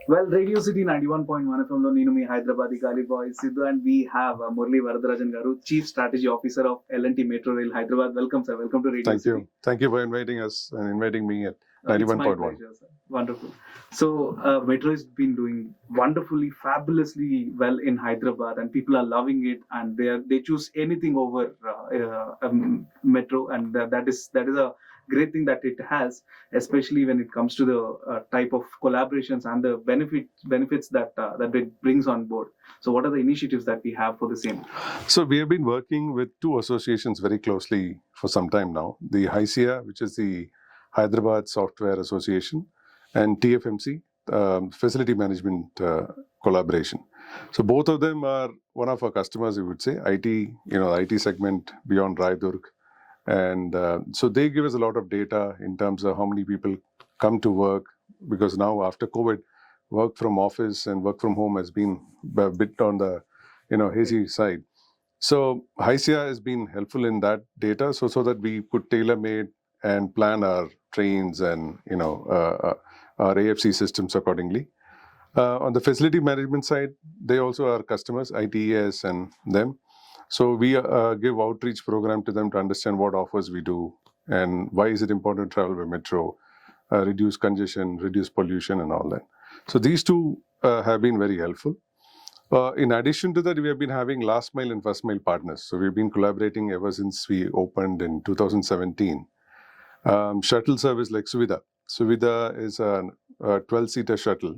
Well, Radio City 91.1 FM లో నేను మీ హైదరాబాదీ గాలి boy Siddhu and we have Murali Varadarajan garu, Chief Strategy Officer of L&T Metro Rail Hyderabad. Welcome, sir. Welcome to Radio Thank City. you. Thank you for inviting us and inviting me at It's my 91.1. pleasure, sir. Wonderful. So, Metro has been doing wonderfully, fabulously well in Hyderabad, and people are loving it, and they choose anything over Metro, and that is a great thing that it has, especially when it comes to the type of collaborations and the benefits that it brings on board. So, what are the initiatives that we have for the same? So we have been working with two associations very closely for some time now. The HYSIA, which is the Hyderabad Software Association, and TFMC, Facility Management Collaboration. So both of them are one of our customers, we would say, IT, IT segment beyond Raidurg. And so they give us a lot of data in terms of how many people come to work, because now after COVID, work from office and work from home has been a bit on the hazy side. So HYSIA has been helpful in that data, so that we could tailor-made and plan our trains and our AFC systems accordingly. On the facility management side, they also are customers, ITES and them. So we give outreach program to them to understand what offers we do and why is it important to travel by metro, reduce congestion, reduce pollution and all that. So these two have been very helpful. In addition to that, we have been having last mile and first mile partners. So we've been collaborating ever since we opened in 2017. Shuttle service like Suvidha. Suvidha is a 12-seater shuttle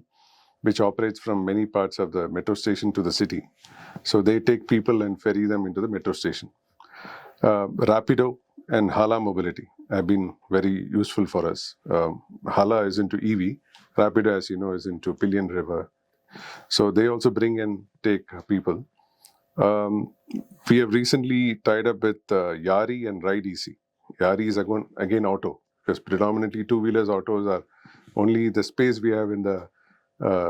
which operates from many parts of the metro station to the city. So they take people and ferry them into the metro station. Rapido and Hala Mobility have been very useful for us. Hala is into EV. Rapido, as you know, is into Pillion River. So they also bring and take people. We have recently tied up with Yari and Ride EC. Yari is again auto, because predominantly two-wheelers autos are only the space we have in the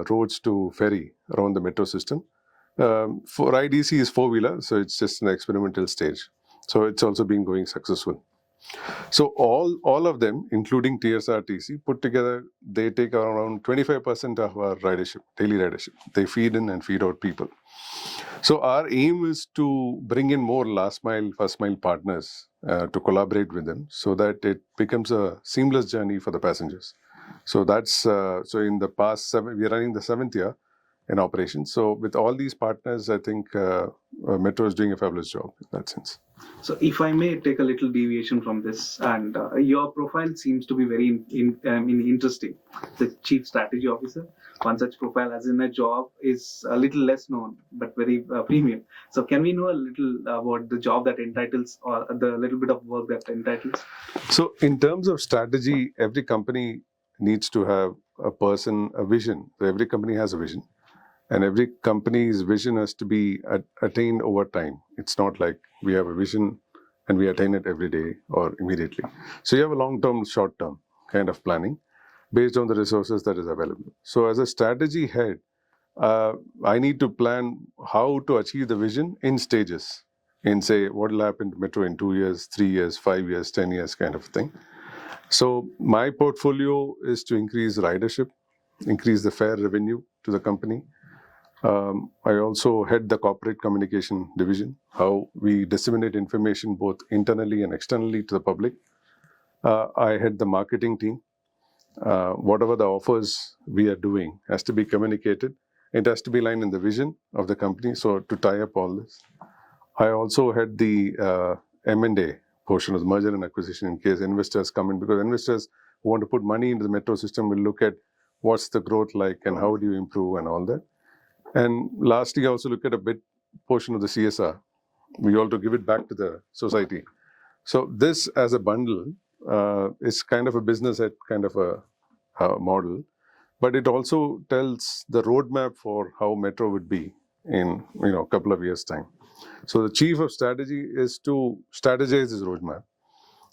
roads to ferry around the metro system. For Ride EC is four-wheeler, so it's just an experimental stage. So it's also been going successful. So all of them, including TSRTC, put together, they take around 25% of our ridership, daily ridership. They feed in and feed out people. So our aim is to bring in more last mile, first mile partners to collaborate with them, so that it becomes a seamless journey for the passengers. So that's so in the past we're running the 7th year in operation. So with all these partners, I think Metro is doing a fabulous job in that sense. So if I may take a little deviation from this, and your profile seems to be very interesting. The Chief Strategy Officer, one such profile as in a job is a little less known, but very premium. So can we know a little about the job that entitles, or the little bit of work that entitles? So in terms of strategy, every company needs to have a person, a vision. So every company has a vision. And every company's vision has to be attained over time. It's not like we have a vision and we attain it every day or immediately. So you have a long-term, short-term kind of planning based on the resources that is available. So as a strategy head, I need to plan how to achieve the vision in stages. In say, what will happen to Metro in 2 years, 3 years, 5 years, 10 years kind of thing. So my portfolio is to increase ridership, increase the fare revenue to the company. I also head the corporate communication division, how we disseminate information both internally and externally to the public. I head the marketing team. Whatever the offers we are doing has to be communicated. It has to be aligned in the vision of the company, so to tie up all this. I also head the M&A portion of the merger and acquisition in case investors come in, because investors who want to put money into the metro system will look at what's the growth like and how do you improve and all that. And lastly, I also look at a bit portion of the CSR. We also give it back to the society. So this as a bundle is kind of a business at kind of a model, but it also tells the roadmap for how Metro would be in a couple of years' time. So the chief of strategy is to strategize this roadmap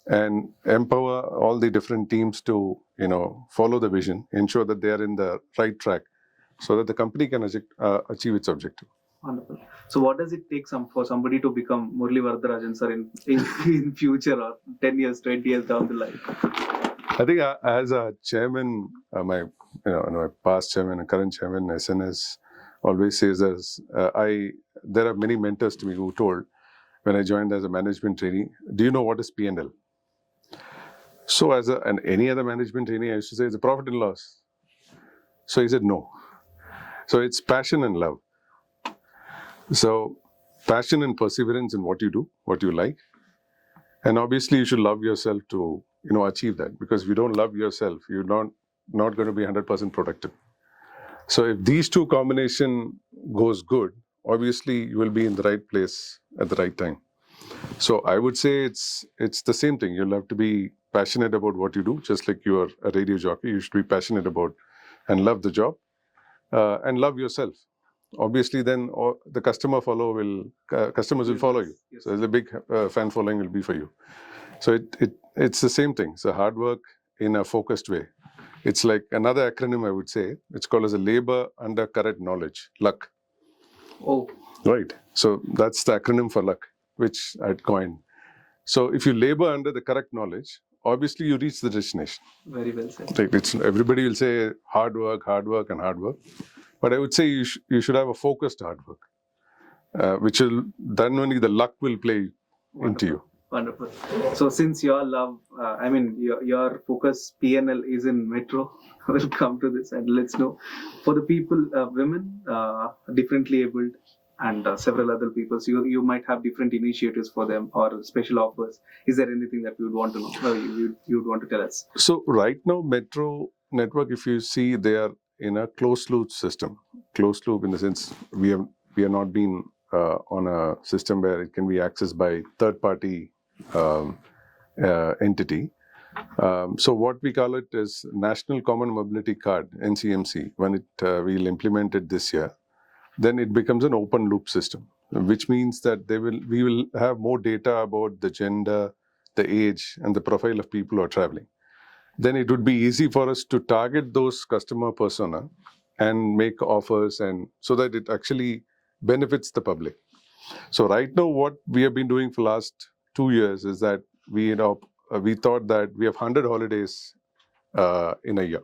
and empower all the different teams to follow the vision, ensure that they are in the right track, so that the company can achieve its objective. Wonderful. So what does it take for somebody to become Murali Varadarajan, sir, in future, or 10 years, 20 years down the line? I think as a chairman, my past chairman and current chairman, SNS, always says there are many mentors to me who told when I joined as a management trainee, do you know what is P&L? So and any other management trainee, I used to say it's a profit and loss. So he said no. So it's passion and love. So passion and perseverance in what you do, what you like. And obviously you should love yourself to achieve that, because if you don't love yourself, you're not going to be 100% productive. So if these two combination goes good, obviously you will be in the right place at the right time. So I would say it's the same thing. You'll have to be passionate about what you do, just like you're a radio jockey. You should be passionate about and love the job and love yourself. Obviously, then the customers will follow you. Yes. So the big fan following will be for you. So it's the same thing. So hard work in a focused way. It's like another acronym I would say. It's called as a labor under correct knowledge, luck. Oh, Right. So that's the acronym for luck, which I'd coined. So if you labor under the correct knowledge, obviously you reach the destination. very well said. Like everybody will say hard work, and hard work. But I would say you should have a focused hard work, which will then only the luck will play into you. Wonderful. So since your love, your focus PNL is in metro, we'll come to this and let's know. For the people, women, differently abled, and several other people, so you might have different initiatives for them or special offers. Is there anything that you would want to know? You would want to tell us? So right now, Metro network, if you see, they are in a closed loop system. Closed loop in the sense we are not been on a system where it can be accessed by third party entity. So what we call it is National Common Mobility Card, NCMC. When we'll implement it this year, then it becomes an open loop system, which means that we will have more data about the gender, the age, and the profile of people who are traveling. Then it would be easy for us to target those customer persona and make offers, and so that it actually benefits the public. So right now, what we have been doing for last 2 years is that we thought that we have 100 holidays in a year,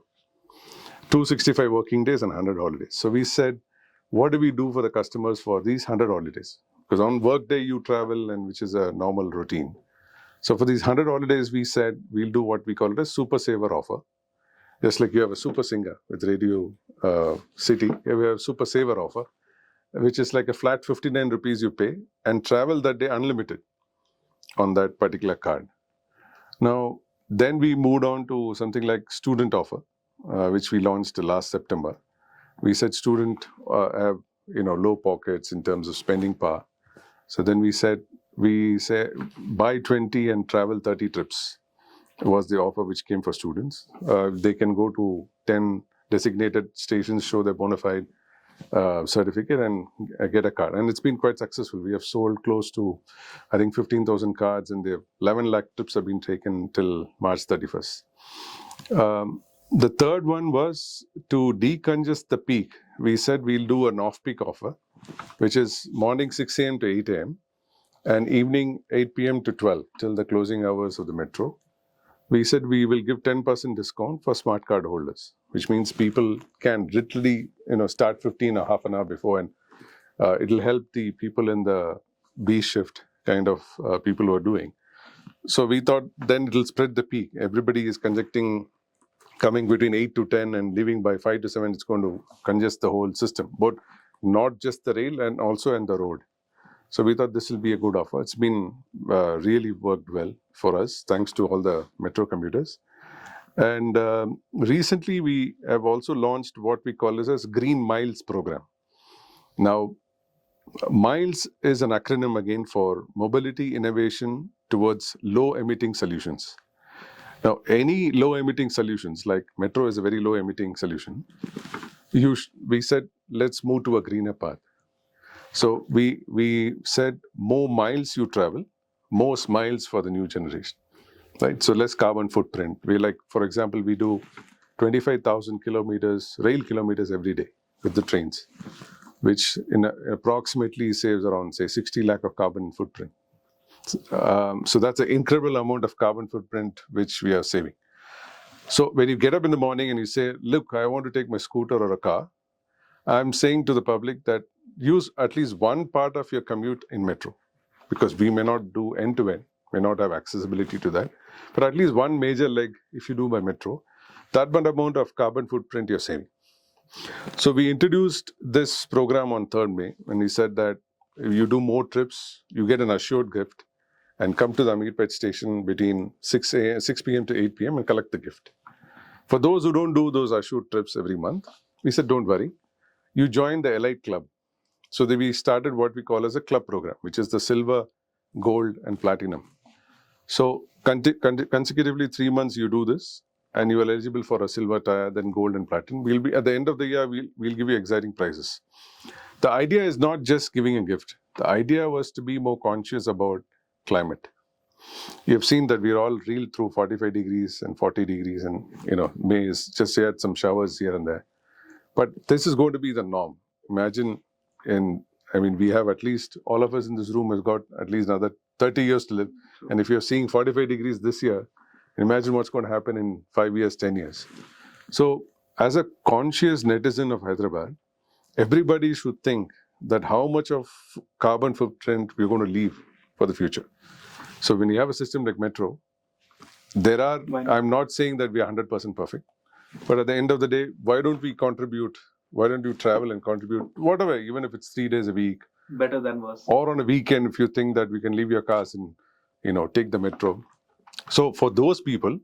265 working days and 100 holidays. So we said, what do we do for the customers for these 100 holidays? Because on work day you travel, and which is a normal routine. So for these 100 holidays, we said we'll do what we call it a super saver offer. Just like you have a super singer with Radio City, we have a super saver offer, which is like a flat 59 rupees you pay and travel that day unlimited on that particular card. Now, then we moved on to something like student offer, which we launched last September. We said student have low pockets in terms of spending power. So then we say buy 20 and travel 30 trips was the offer which came for students. They can go to 10 designated stations, show their bona fide certificate and get a card. And it's been quite successful. We have sold close to, I think, 15,000 cards, and 11 lakh trips have been taken till March 31st. The third one was to decongest the peak. We said we'll do an off-peak offer, which is morning 6 a.m. to 8 a.m. and evening 8 p.m. to 12 till the closing hours of the metro. We said we will give 10% discount for smart card holders, which means people can literally start 15 or half an hour before, and it'll help the people in the B shift kind of people who are doing. So we thought then it'll spread the peak. Everybody is coming between 8 to 10 and leaving by 5 to 7. It's going to congest the whole system, but not just the rail and also on the road. So we thought this will be a good offer. It's been really worked well for us, thanks to all the metro commuters. And recently we have also launched what we call as Green Miles program. Now, MILES is an acronym again for Mobility Innovation Towards Low Emitting Solutions. Now, any low emitting solutions, like metro is a very low emitting solution, we said, let's move to a greener path. So we said more miles you travel, more smiles for the new generation, right? So less carbon footprint. For example, we do 25,000 kilometers, rail kilometers every day with the trains, which approximately saves around, say, 60 lakh of carbon footprint. So that's an incredible amount of carbon footprint which we are saving. So when you get up in the morning and you say, look, I want to take my scooter or a car, I'm saying to the public that use at least one part of your commute in metro, because we may not do end to end, may not have accessibility to that, but at least one major leg, if you do by metro, that amount of carbon footprint you're saving. So we introduced this program on 3rd May, and we said that if you do more trips, you get an assured gift, and come to the Amirpet station between 6 p.m. to 8 p.m. and collect the gift. For those who don't do those assured trips every month, we said, don't worry, you join the Elite Club. So we started what we call as a club program, which is the silver, gold, and platinum. So consecutively 3 months you do this, and you are eligible for a silver tire, then gold and platinum. We'll be at the end of the year, we'll give you exciting prizes. The idea is not just giving a gift. The idea was to be more conscious about climate. You have seen that we're all reeled through 45 degrees and 40 degrees, and May is just had some showers here and there. But this is going to be the norm. Imagine, we have at least, all of us in this room has got at least another 30 years to live. And if you're seeing 45 degrees this year, imagine what's going to happen in 5 years, 10 years. So as a conscious netizen of Hyderabad, everybody should think that how much of carbon footprint we're going to leave for the future. So when you have a system like Metro, I'm not saying that we are 100% perfect, but at the end of the day, why don't we contribute? Why don't you travel and contribute, whatever, even if it's 3 days a week? Better than worse. Or on a weekend, if you think that we can leave your cars and, take the Metro. So for those people,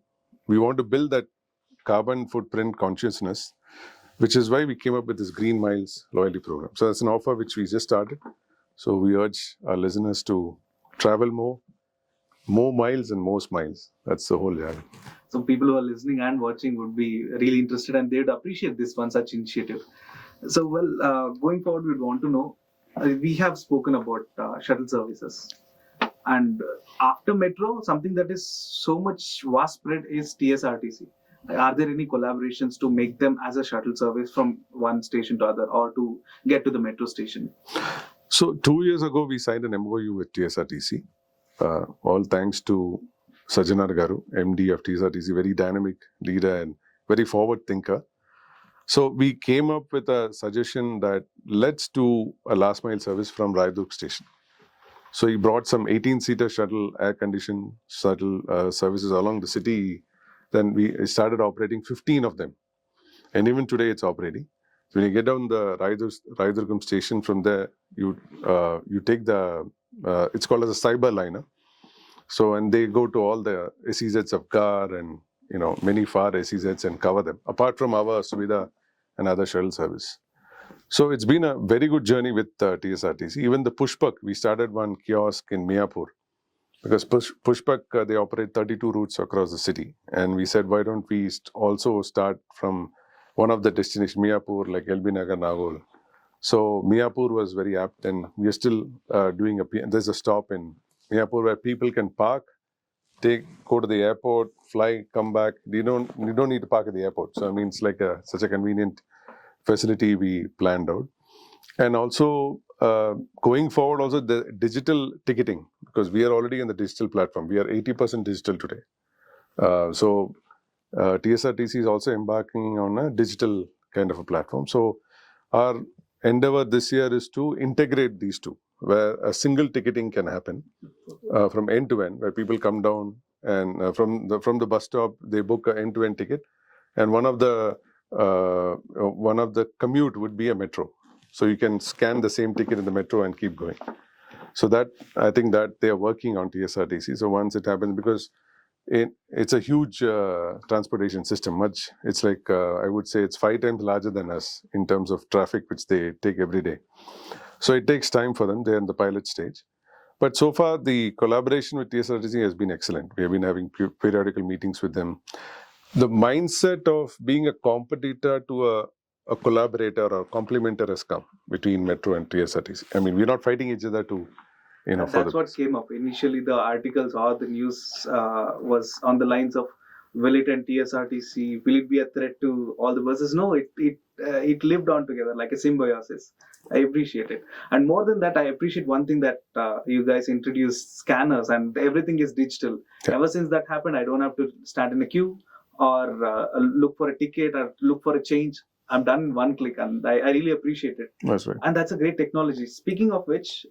we want to build that carbon footprint consciousness, which is why we came up with this Green Miles loyalty program. So that's an offer which we just started. So we urge our listeners to travel more miles and more smiles. That's the whole journey. So people who are listening and watching would be really interested, and they would appreciate this one such initiative. So, going forward, we'd want to know, we have spoken about shuttle services. And after Metro, something that is so much vast spread is TSRTC. Are there any collaborations to make them as a shuttle service from one station to other, or to get to the metro station? So 2 years ago, we signed an MOU with TSRTC. All thanks to Sajjanar Garu, MD of TSRTC, very dynamic leader and very forward thinker. So we came up with a suggestion that let's do a last mile service from Raidurg station. So he brought some 18-seater shuttle, air-conditioned shuttle services along the city. Then we started operating 15 of them. And even today it's operating. So when you get down the Raidurgam station, from there, you take the, it's called as a cyber liner. So, and they go to all the SEZs of Gar and, many far SEZs and cover them, apart from our Suvidha and other shuttle service. So it's been a very good journey with TSRTC. Even the Pushpak, we started one kiosk in Miapur, because Pushpak, they operate 32 routes across the city. And we said, why don't we also start from one of the destinations, Miapur, like LB Nagar, Nagol. So Miapur was very apt, and we are still doing there's a stop in Miapur where people can park, go to the airport, fly, come back. You don't need to park at the airport. So it's like such a convenient facility we planned out. And also going forward, also the digital ticketing, because we are already in the digital platform. We are 80% digital today. So TSRTC is also embarking on a digital kind of a platform. So our endeavor this year is to integrate these two, where a single ticketing can happen from end to end, where people come down and from the bus stop, they book an end-to-end ticket, and one of the commute would be a metro. So you can scan the same ticket in the metro and keep going. So that, I think that they are working on TSRTC. So once it happens, because it's a huge transportation system. It's like, I would say it's 5 times larger than us in terms of traffic, which they take every day. So it takes time for them. They're in the pilot stage. But so far, the collaboration with TSRTC has been excellent. We have been having periodical meetings with them. The mindset of being a competitor to a collaborator or complementer has come between Metro and TSRTC. We're not fighting each other to, That's what came up. Initially, the articles or the news was on the lines of, will it and TSRTC, will it be a threat to all the buses? No, it lived on together like a symbiosis. I appreciate it. And more than that, I appreciate one thing that you guys introduced scanners, and everything is digital. Yeah. Ever since that happened, I don't have to stand in a queue or look for a ticket or look for a change. I'm done in one click, and I really appreciate it. That's right. And that's a great technology. Speaking of which,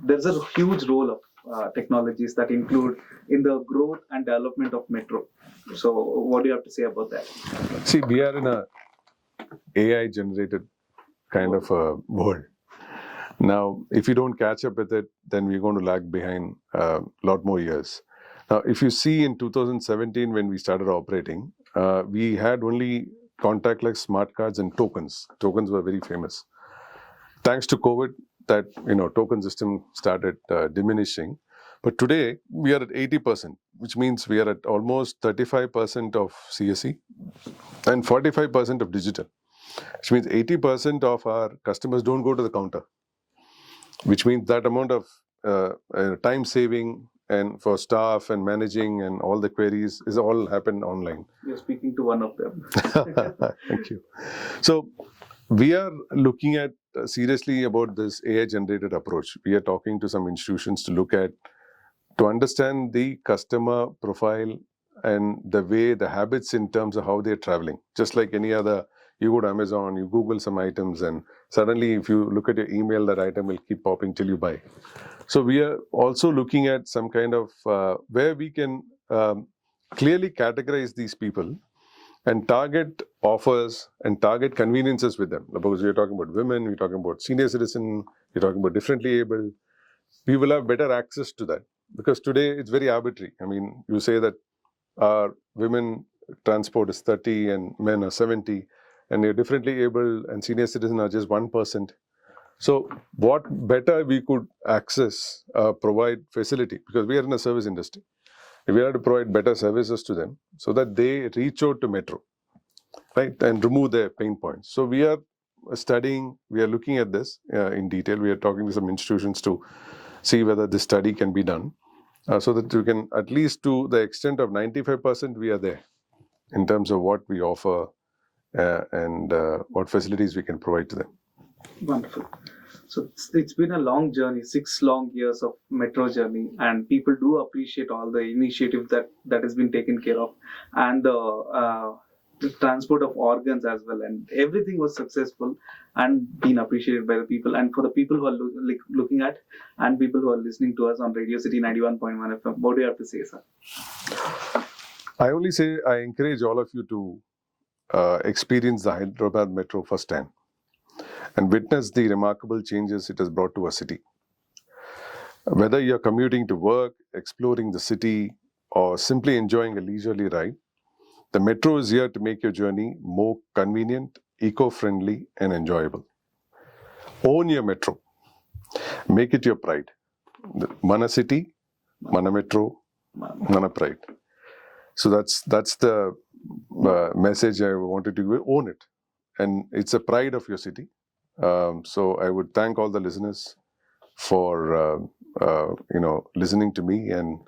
there's a huge role of technologies that include in the growth and development of metro. So, what do you have to say about that? See, we are in a AI generated kind of a world. Now, if you don't catch up with it, then we're going to lag behind a lot more years. Now, if you see in 2017 when we started operating, we had only contactless smart cards and tokens. Tokens were very famous. Thanks to COVID, that token system started diminishing. But today we are at 80%, which means we are at almost 35% of CSE and 45% of digital, which means 80% of our customers don't go to the counter, which means that amount of time saving and for staff and managing and all the queries is all happen online. You're speaking to one of them. Thank you. So we are looking at seriously about this AI generated approach. We are talking to some institutions to understand the customer profile and the way, the habits in terms of how they're traveling. Just like any other, you go to Amazon, you Google some items, and suddenly if you look at your email, that item will keep popping till you buy. So we are also looking at some kind of where we can clearly categorize these people and target offers and target conveniences with them. Because we're talking about women, we're talking about senior citizen, we're talking about differently able. We will have better access to that. Because today it's very arbitrary. I mean, you say that our women transport is 30 and men are 70, and you're differently able and senior citizen are just 1%. So what better we could access, provide facility, because we are in a service industry. We have to provide better services to them so that they reach out to Metro, right, and remove their pain points. So we are studying, we are looking at this in detail. We are talking to some institutions to see whether this study can be done so that we can, at least to the extent of 95%, we are there in terms of what we offer and what facilities we can provide to them. Wonderful. So it's been a long journey, 6 long years of metro journey, and people do appreciate all the initiative that has been taken care of, and the transport of organs as well, and everything was successful and been appreciated by the people. And for the people who are looking at and people who are listening to us on Radio City 91.1 FM, what do you have to say, sir? I only say I encourage all of you to experience the Hyderabad Metro firsthand and witness the remarkable changes it has brought to our city. Whether you're commuting to work, exploring the city, or simply enjoying a leisurely ride, the Metro is here to make your journey more convenient, eco-friendly, and enjoyable. Own your Metro. Make it your pride. Mana City, Mana Metro, Mana Pride. So that's the message I wanted to give. Own it. And it's a pride of your city. So I would thank all the listeners for listening to me and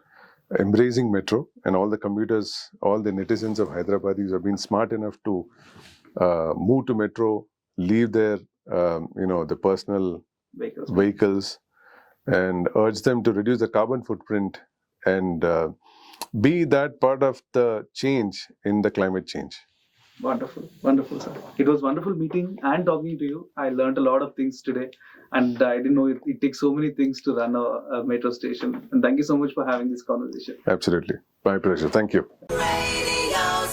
embracing Metro, and all the commuters, all the netizens of Hyderabadis have been smart enough to move to Metro, leave their the personal vehicles, and urge them to reduce the carbon footprint and be that part of the change in the climate change. Wonderful, wonderful, sir. It was wonderful meeting and talking to you. I learned a lot of things today, and I didn't know it takes so many things to run a metro station. And thank you so much for having this conversation. Absolutely. My pleasure. Thank you. Radio